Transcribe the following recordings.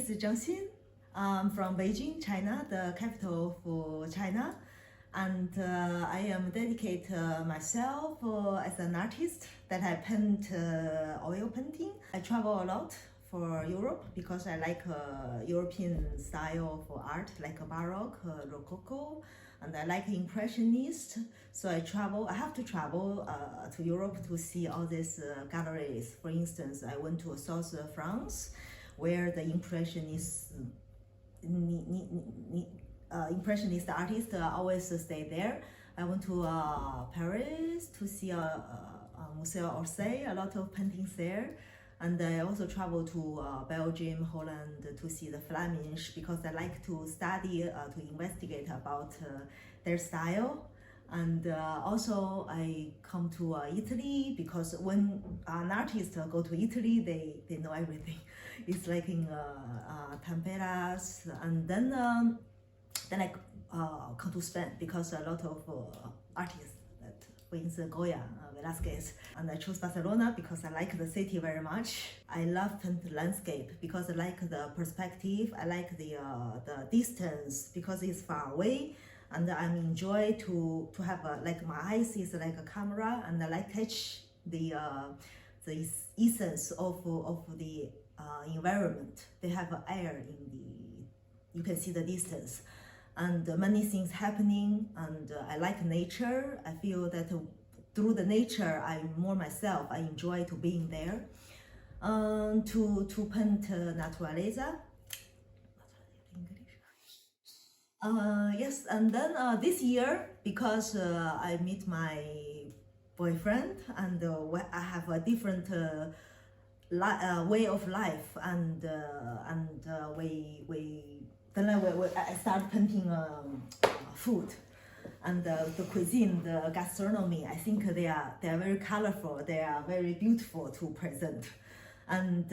is Zhang Xin. I'm from Beijing, China, the capital of China. And I am dedicate myself as an artist that I paint oil painting. I travel a lot for Europe because I like European style of art like Baroque, Rococo, and I like Impressionist. So I have to travel to Europe to see all these galleries. For instance, I went to South France where the Impressionist artists always stay there. I went to Paris to see Musée d'Orsay, a lot of paintings there. And I also travel to Belgium, Holland to see the Flemish because I like to study, to investigate about their style. And also I come to Italy because when an artist go to Italy, they know everything. It's like in temperas, and then I come to Spain because a lot of artists, that for instance Goya, Velasquez, and I chose Barcelona because I like the city very much. I love paint landscape because I like the perspective. I like the distance because it's far away, and I enjoy to have like my eyes is like a camera, and I like catch the essence of the environment. They have air in the, you can see the distance, and many things happening, and I like nature. I feel that through the nature I'm more myself. I enjoy to being there. To paint naturaleza. Yes, and then this year, because I meet my boyfriend, and I have a different way of life, and I start painting food, and the cuisine, the gastronomy. I think they are very colorful. They are very beautiful to present, and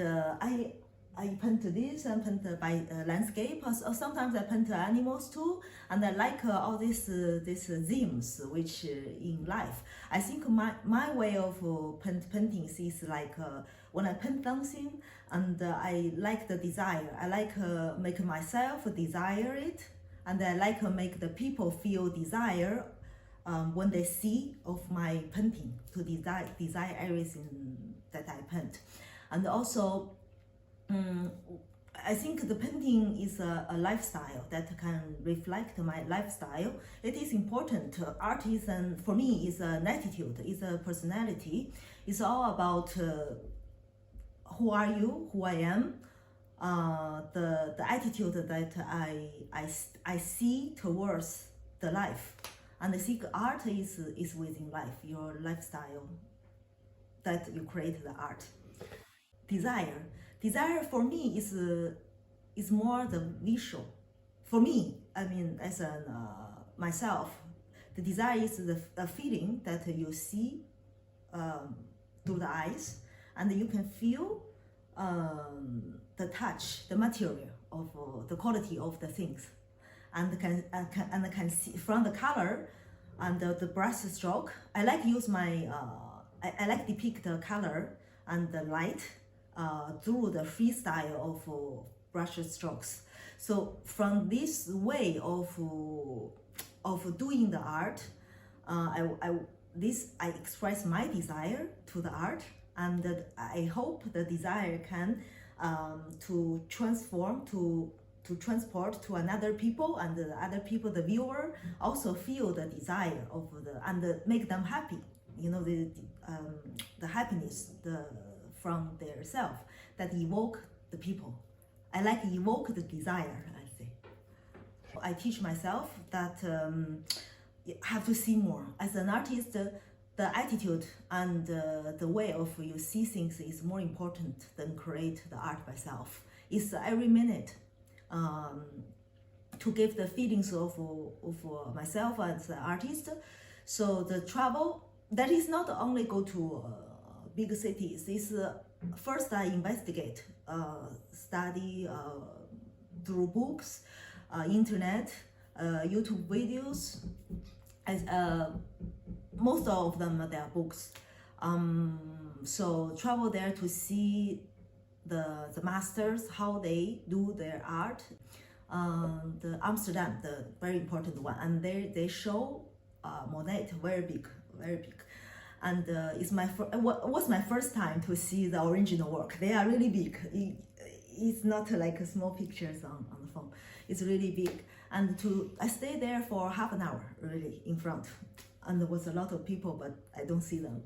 I paint this and paint by landscape. Sometimes I paint animals too, and I like all these themes which in life. I think my way of painting is like when I paint something, and I like the desire. I like make myself desire it, and I like make the people feel desire when they see of my painting, to desire everything that I paint. And also I think the painting is a lifestyle that can reflect my lifestyle. It is important. Art is, for me, is an attitude, is a personality. It's all about who are you, who I am, the attitude that I see towards the life. And I think art is within life, your lifestyle that you create the art. Desire for me is more the visual. For me, I mean, as myself, the desire is the feeling that you see through the eyes, and you can feel the touch, the material of the quality of the things, and can see from the color and the brush stroke. I like use my I like depict the color and the light through the freestyle of brush strokes. So from this way of doing the art, I express my desire to the art, and that I hope the desire can to transform to transport to another people, and the other people, the viewer, also feel the desire of and make them happy. You know, the happiness from their self that evoke the people. I like evoke the desire, I say. I teach myself that you have to see more. As an artist, the attitude and the way of you see things is more important than create the art by self. It's every minute to give the feelings of myself as an artist. So the travel, that is not only go to big cities. It's first I investigate, study through books, internet, YouTube videos. As most of them they are books. So travel there to see the masters, how they do their art. The Amsterdam, the very important one, and they show Monet very big, very big. And it's was my first time to see the original work. They are really big. It's not like small pictures on the phone. It's really big. And I stayed there for half an hour, really, in front. And there was a lot of people, but I don't see them.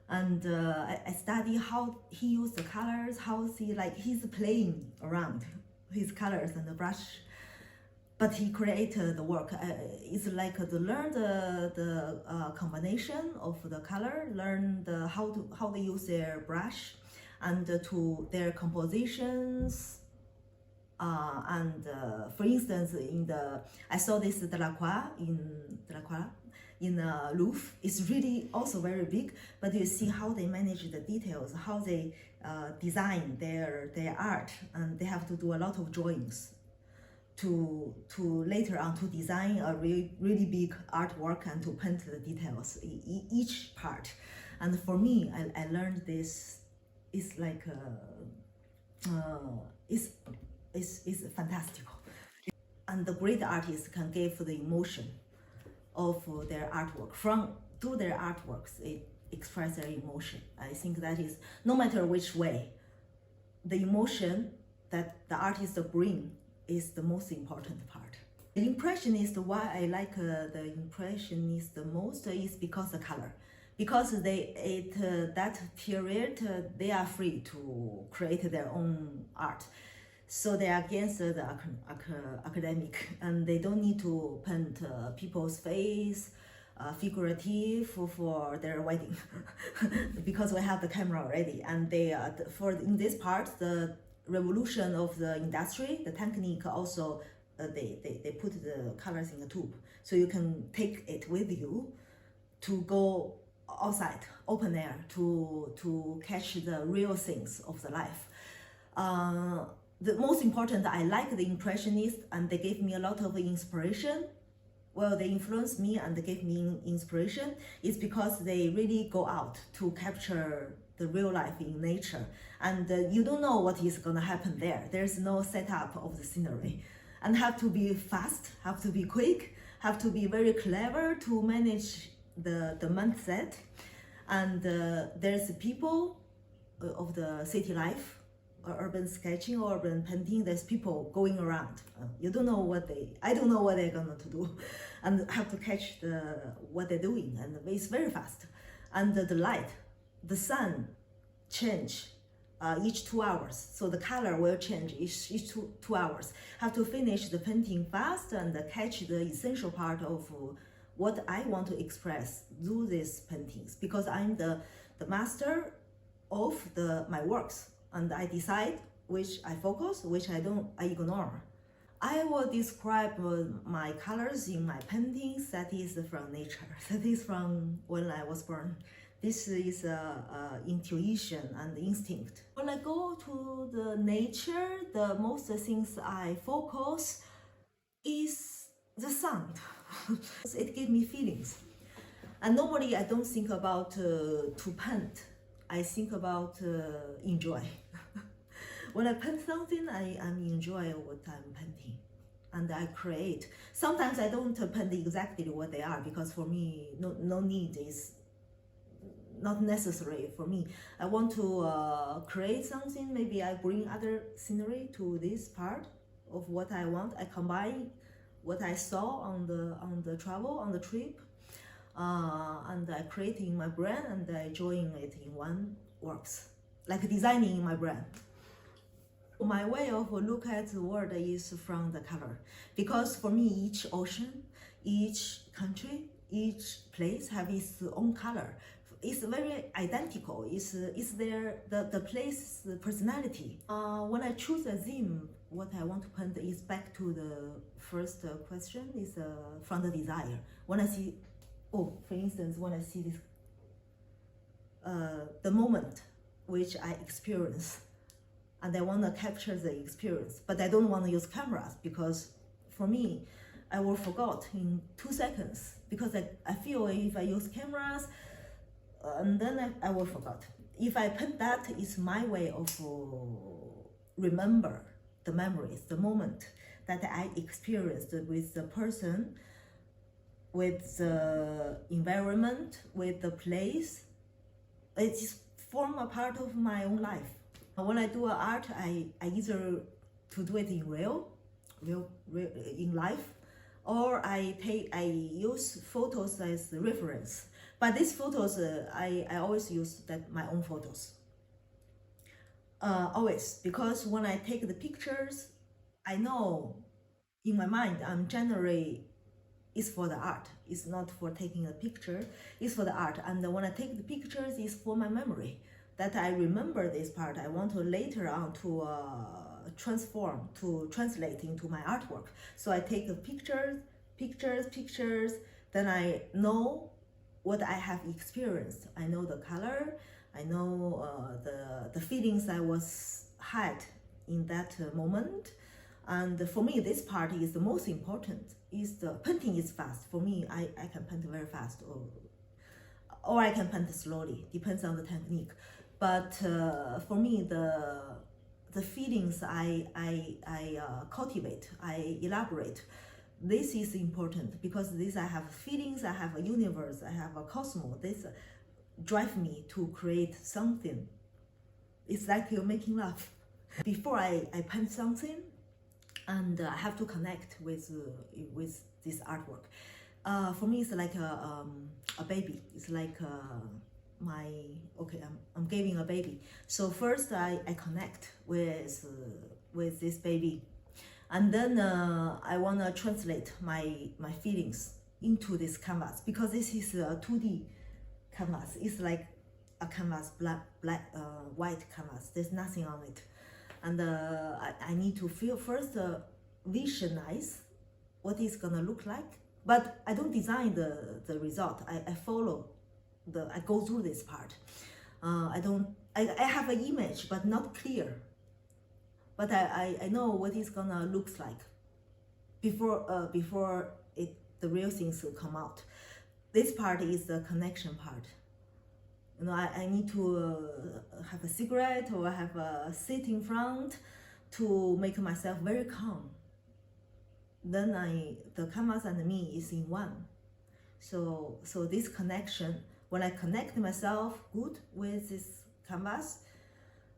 And I study how he used the colors, how he's playing around his colors and the brush. But he created the work. It's like to learn the combination of the color, learn how they use their brush, and to their compositions. For instance, I saw this Delacroix in Louvre. It's really also very big, but you see how they manage the details, how they design their art, and they have to do a lot of drawings to later on to design a really big artwork and to paint the details in each part. And for me, I learned this. It's like it's fantastical. And the great artists can give the emotion of their artwork. Through their artworks, it express their emotion. I think that is, no matter which way, the emotion that the artist bring is the most important part. The Impressionist, why I like the Impressionist the most is because the color. Because that period, they are free to create their own art. So they are against the academic, and they don't need to paint people's face, figurative for their wedding, because we have the camera already. And in this part, the revolution of the industry, the technique also, they put the colors in a tube, so you can take it with you to go outside, open air, to catch the real things of the life. The most important, I like the Impressionists, and they gave me a lot of inspiration. Well, they influenced me and they gave me inspiration. It's because they really go out to capture the real life in nature. And you don't know what is going to happen there. There's no setup of the scenery. And have to be fast, have to be quick, have to be very clever to manage the mindset. And there's people of the city life, urban sketching or urban painting. There's people going around. You don't know I don't know what they're going to do, and have to catch what they're doing. And it's very fast. And the light, the sun change each 2 hours. So the color will change each 2 hours. Have to finish the painting fast and catch the essential part of what I want to express through these paintings, because I'm the master of my works, and I decide which I focus, which I ignore. I will describe my colors in my paintings that is from nature, that is from when I was born. This is intuition and instinct. When I go to the nature, the most things I focus is the sound. It gives me feelings. And normally I don't think about to paint. I think about enjoy. When I paint something, I enjoy what I'm painting, and I create. Sometimes I don't paint exactly what they are, because for me, no need is not necessary for me. I want to create something. Maybe I bring other scenery to this part of what I want. I combine what I saw on the travel, on the trip, and I create in my brain, and I join it in one works, like designing in my brain. My way of look at the world is from the color, because for me, each ocean, each country, each place have its own color. It's very identical. It's the place, the personality. When I choose a theme, what I want to paint is back to the first question, is from the desire. When I see, for instance, when I see this, the moment which I experience, and I want to capture the experience, but I don't want to use cameras, because for me, I will forget in 2 seconds, because I feel if I use cameras, and then I will forget. if I paint that, it's my way of remember the memories, the moment that I experienced with the person, with the environment, with the place. It just form a part of my own life. When I do art, I either to do it in real in life, or I use photos as reference. But these photos, I always use my own photos. Always, because when I take the pictures, I know in my mind I'm generally it's for the art. It's not for taking a picture. It's for the art. And when I take the pictures, it's for my memory. That I remember this part. I want to later on to transform, to translate into my artwork. So I take the pictures. Then I know what I have experienced. I know the color. I know the feelings I had in that moment. And for me, this part is the most important. Is the painting is fast. For me, I can paint very fast, or I can paint slowly. Depends on the technique. But for me, the feelings I cultivate, I elaborate. This is important because this I have feelings. I have a universe. I have a cosmos. This drive me to create something. It's like you're making love. Before I paint something, and I have to connect with this artwork. For me, it's like a baby. It's like I'm giving a baby. So first I connect with this baby, and then I wanna translate my feelings into this canvas, because this is a 2D canvas. It's like a canvas, white canvas. There's nothing on it. And I need to feel first, visualize what it's gonna look like. But I don't design the result. I follow I go through this part. I have an image, but not clear. But I know what it's gonna look like before the real things will come out. This part is the connection part. You know, I need to have a cigarette or have a sit in front to make myself very calm. Then the canvas and me is in one. So this connection, when I connect myself good with this canvas,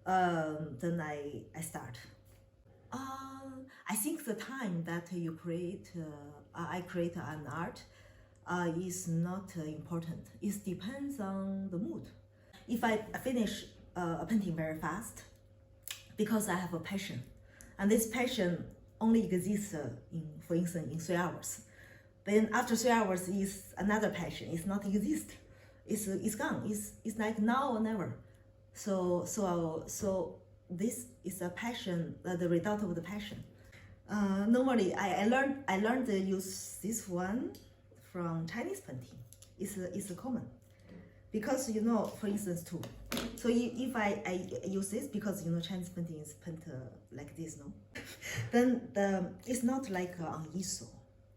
then I start. I think the time that you create, I create an art, is not important. It depends on the mood. If I finish a painting very fast, because I have a passion, and this passion only exists for instance, in 3 hours. Then after 3 hours is another passion. It's not exist. It's gone. It's like now or never. So this is a passion, the result of the passion. Normally, I learned to use this one from Chinese painting. It's common, because you know, for instance, too. So if I use this, because you know Chinese painting is painted like this, no? Then it's not like on easel.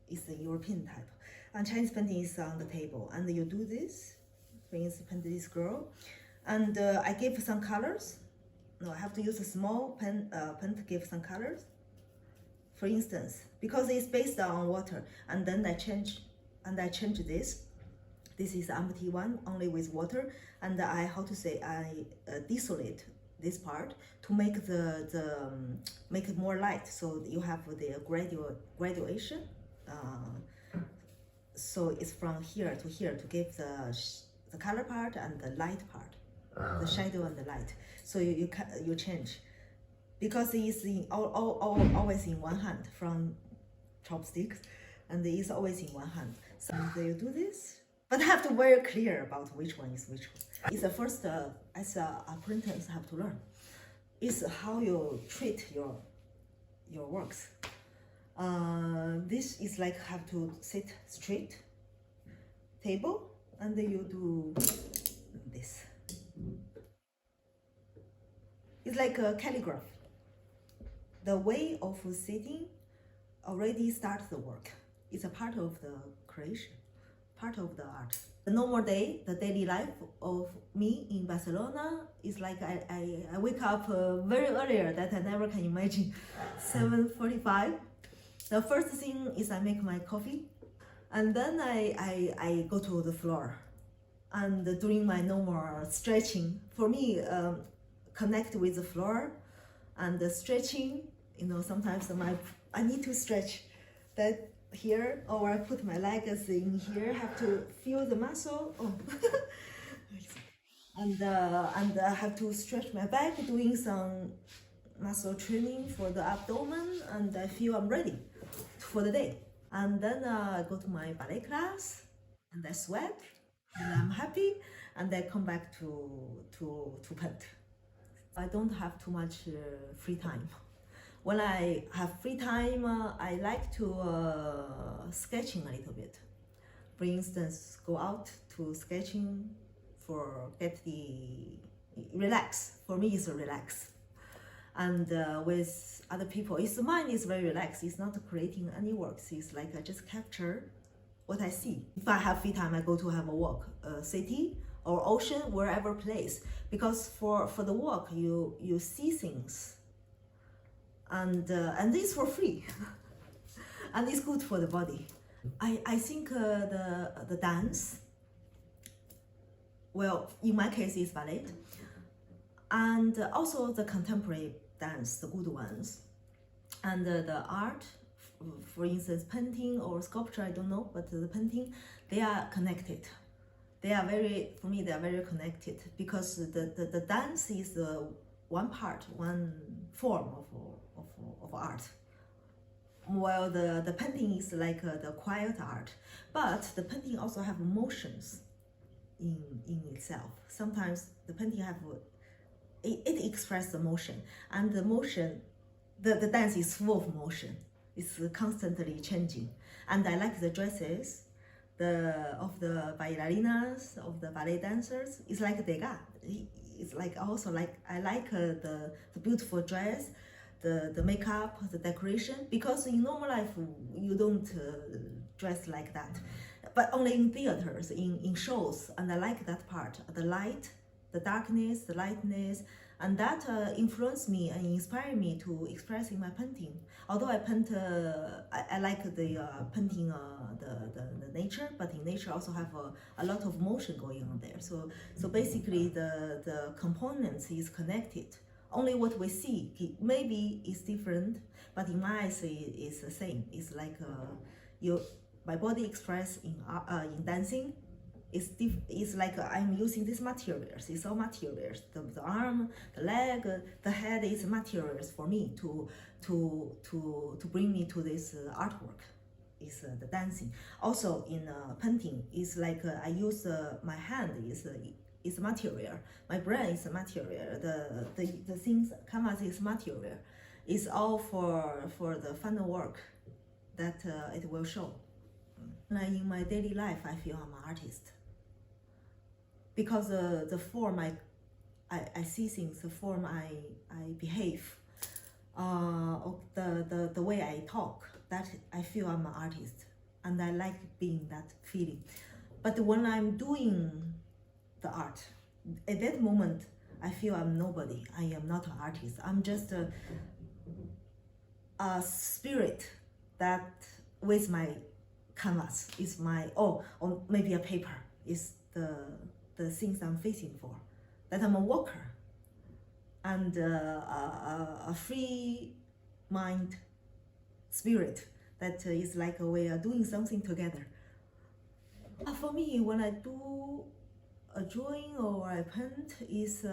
It's the European type. And Chinese painting is on the table, and you do this. For instance, paint this girl, and I give some colors. No, I have to use a small pen to give some colors. For instance, because it's based on water, and then I change this. This is empty one, only with water, and I desolate this part to make make it more light, so you have the graduation. So it's from here to here to give the color part and the light part, the shadow and the light. So you change, because it's always in one hand from chopsticks, and it's always in one hand. So you do this, but I have to be very clear about which one is which one. It's the first, as a printer, is have to learn. It's how you treat your works. This is like have to sit straight, table, and then you do this. It's like a calligraph. The way of sitting already starts the work. It's a part of the creation. part of the art. The normal day, the daily life of me in Barcelona is like I wake up very earlier that I never can imagine. 7:45. The first thing is I make my coffee, and then I go to the floor and doing my normal stretching. For me, connect with the floor and the stretching. Sometimes I need to stretch that here, or I put my legs in here, have to feel the muscle. Oh. and I have to stretch my back, doing some muscle training for the abdomen, and I feel I'm ready for the day. And then I go to my ballet class, and I sweat, and I'm happy, and I come back to paint. I don't have too much free time. When I have free time, I like to sketching a little bit. For instance, go out to sketching for get the relax. For me, it's a relax. And with other people, the mind is very relaxed. It's not creating any works. It's like I just capture what I see. If I have free time, I go to have a walk, city or ocean, wherever place. Because for the walk, you see things. And this for free, and it's good for the body. I think the dance, well, in my case, is ballet, and also the contemporary dance, the good ones, and the art, for instance, painting or sculpture, I don't know, but the painting, they are connected. For me, they are very connected, because the dance is one part, one form of art, while the painting is like the quiet art. But the painting also have emotions in itself. Sometimes the painting it expresses emotion, and the motion, the dance is full of motion. It's constantly changing, and I like the dresses of the bailarinas, of the ballet dancers. It's like Degas. It's like also like I like the beautiful dress, the makeup, the decoration, because in normal life you don't dress like that, but only in theaters, in shows. And I like that part, the light, the darkness, the lightness, and that influenced me and inspired me to express in my painting. Although I paint, I like the painting the nature, but in nature also have a lot of motion going on there. So basically the components is connected. Only what we see maybe is different, but in my eyes it's the same. It's like my body expressed in dancing. It's like I'm using these materials. It's all materials. The arm, the leg, the head is materials for me to bring me to this artwork. Is the dancing. Also in painting, it's like I use my hand is material. My brain is material. The things canvas is material. It's all for the final work that it will show. In my daily life, I feel I'm an artist, because the form I see things, the form I behave, the way I talk, that I feel I'm an artist, and I like being that feeling. But when I'm doing the art, at that moment I feel I'm nobody. I am not an artist. I'm just a spirit that with my canvas is my or maybe a paper is the things I'm facing for. That I'm a walker and a free mind spirit that is like we are doing something together. For me, when I do a drawing or I paint, is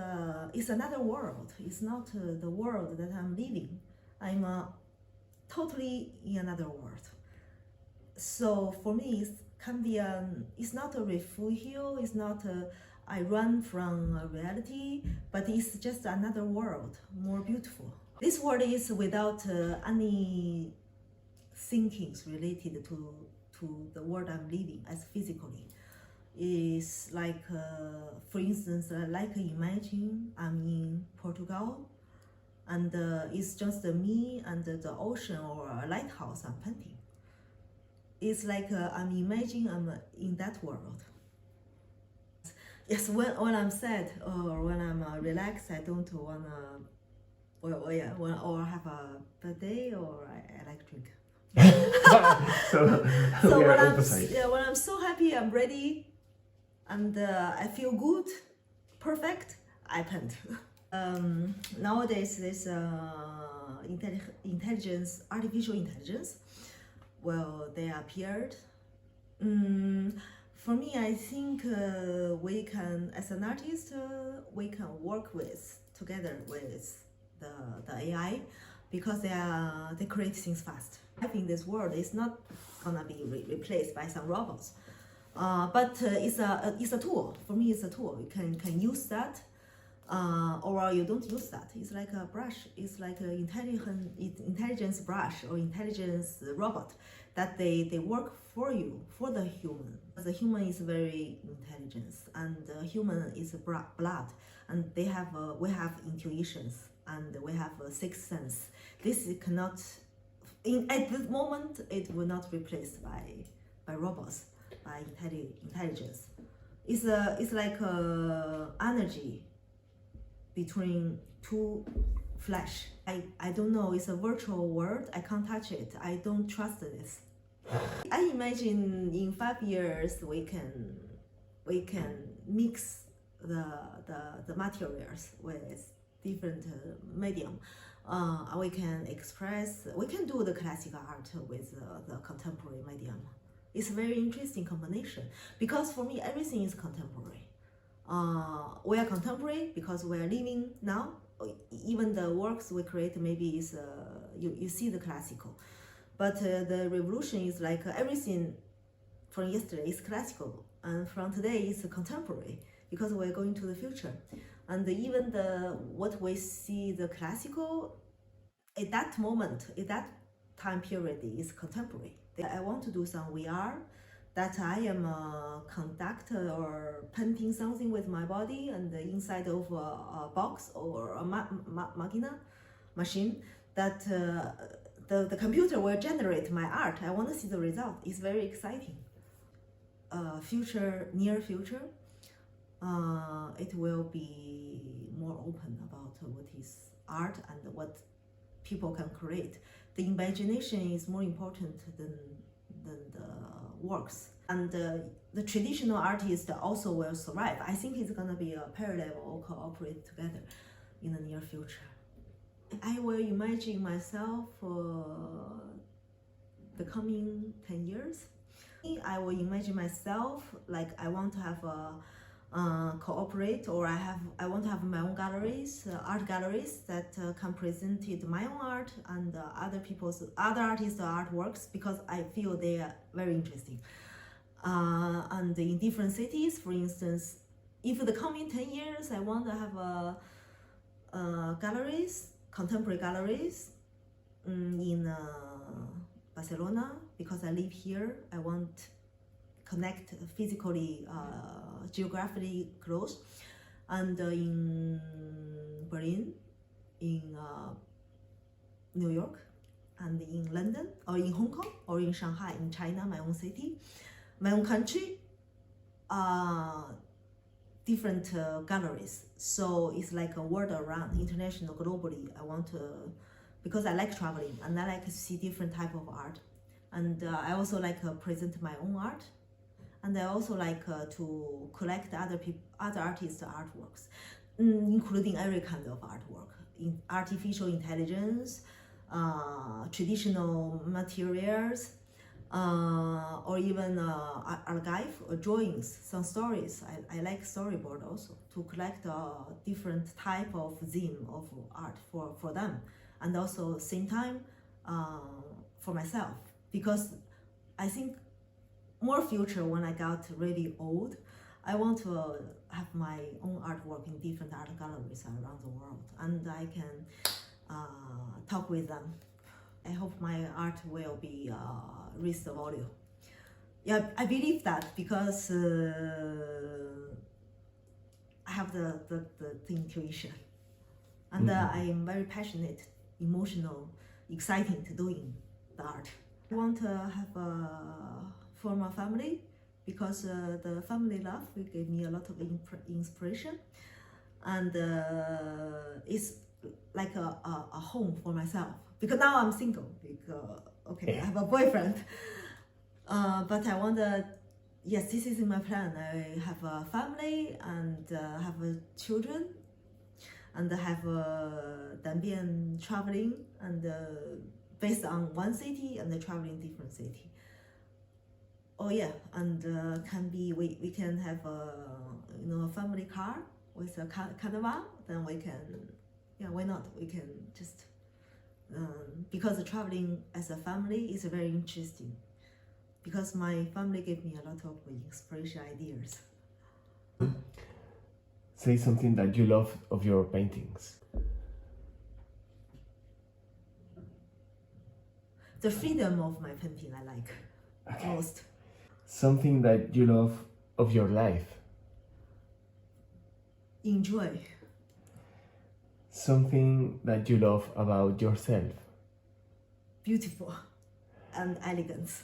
another world. It's not the world that I'm living. I'm totally in another world. So for me, it can be it's not a refuge. It's not I run from reality, but it's just another world, more beautiful. This world is without any thinkings related to the world I'm living as physically. It's like, for instance, like imagine I'm in Portugal, and it's just me and the ocean or a lighthouse I'm painting. It's like I'm imagining I'm in that world. Yes, when I'm sad or when I'm relaxed, I don't wanna, or have a bad day, or I like drink. So So we are when opposite. when I'm so happy, I'm ready, and I feel good, perfect, I paint. Nowadays, this intelligence, artificial intelligence, well, they appeared. For me, I think we can, as an artist, we can work with together with the AI, because they create things fast. I think this world is not gonna be replaced by some robots, but it's a tool. For me, it's a tool. You can use that, or you don't use that. It's like a brush. It's like an intelligence brush or intelligence robot that they work for you, for the human. The human is very intelligent, and the human is blood, and we have intuitions, and we have a sixth sense. This cannot, at this moment, it will not replaced by robots, by intelligence. It's like energy between two flesh. I don't know, it's a virtual world. I can't touch it. I don't trust this. I imagine in 5 years we can mix the materials with different medium. We can express, we can do the classical art with the contemporary medium. It's a very interesting combination, because for me everything is contemporary. We are contemporary because we are living now. Even the works we create maybe is you see the classical, but the revolution is like everything from yesterday is classical, and from today is contemporary, because we're going to the future. And even what we see the classical at that moment, at that time period, is contemporary. I want to do some VR, that I am a conductor or painting something with my body, and inside of a box or a machine, that the computer will generate my art. I want to see the result. It's very exciting. Near future, it will be more open about what is art and what people can create. The imagination is more important than the works, and the traditional artist also will survive. I think it's gonna be a parallel or cooperate together in the near future. I will imagine myself the coming 10 years. I will imagine myself like I want to have a cooperate, or I want to have my own galleries, art galleries that can present my own art and other artists' artworks, because I feel they are very interesting. And in different cities, for instance, if the coming 10 years I want to have galleries, contemporary galleries in Barcelona, because I live here. I want connect physically, geographically close, and in Berlin, in New York, and in London, or in Hong Kong, or in Shanghai, in China, my own city, my own country, different galleries. So it's like a world around, international, globally. I want to, because I like traveling and I like to see different type of art, and I also like present my own art, and I also like to collect other artists' artworks, including every kind of artwork, in artificial intelligence, traditional materials, or even archive or drawings, some stories. I like storyboard also, to collect different type of theme of art for them, and also same time for myself, because I think more future, when I got really old, I want to have my own artwork in different art galleries around the world, and I can talk with them. I hope my art will be reach the volume. Yeah, I believe that, because I have the intuition, and I am very passionate, emotional, exciting to doing the art. I want to have a form a family because the family love will give me a lot of inspiration, and it's like a home for myself. Because now I'm single. Because okay, I have a boyfriend, but I want to. Yes, this is in my plan. I have a family and have children, and have then been traveling and based on one city and traveling different city. Oh yeah, and can be we can have a family car with a carnival. Then we can, yeah, why not? We can just because traveling as a family is very interesting. Because my family gave me a lot of inspiration ideas. Say something that you love of your paintings. The freedom of my painting I like most. Something that you love of your life. Enjoy. Something that you love about yourself. Beautiful and elegance.